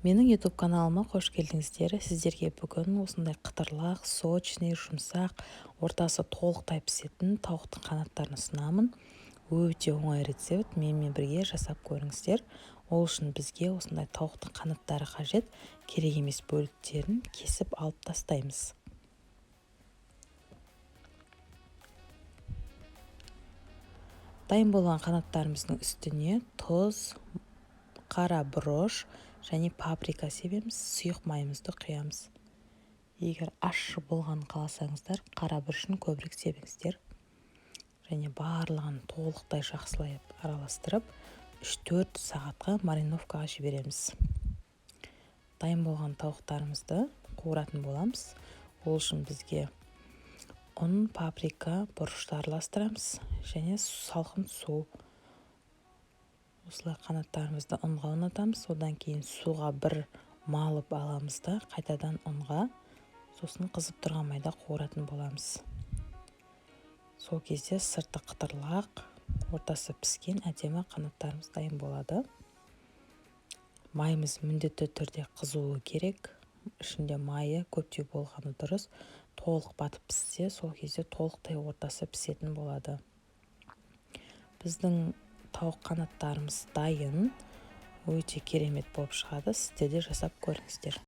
Менің YouTube каналыма қош келдіңіздер. Сіздерге бүгін осындай қытырлақ, сочный, жұмсақ, ортасы толықтай пісетін тауықтың қанаттарын ұсынамын. Өте оңай рецепт, менімен бірге жасап көріңіздер. Ол үшін бізге осындай тауықтың қанаттары қажет. Керек емес бөліктерін кесіп алып тастаймыз. Дайын болған қанаттарымыздың үстіне тұз, қара бұрыш және паприка себеміз, сұйық майымызды құямыз. Егер ащы болған қаласаңыздар, қара бұрышын көбірек себіңіздер. Және барлығын толықтай жақсылап араластырып, 3-4 сағатқа мариновкаға жібереміз. Дайын болған тауықтарымызды қуыратын боламыз. Ол үшін бізге ұн, паприка, бұрышты араластырамыз және салқын су. Осылай қанаттарымызды ұнға ұнатамыз. Одан кейін суға бір малып аламыз да, қайтадан ұнға, сосын қызып тұрған майда қуыратын боламыз. Сол кезде сырты қытырлақ, ортасы піскен әдемі қанаттарымыз дайын болады. Майымыз міндетті түрде қызуы керек. Ішінде майы көптеу болғаны дұрыс. Толық батып піссе, сол кезде толықтай ортасы пісетін болады. Біздің тауық қанаттарымыз дайын, өте керемет болып шығады. Сіздер де жасап көріңіздер.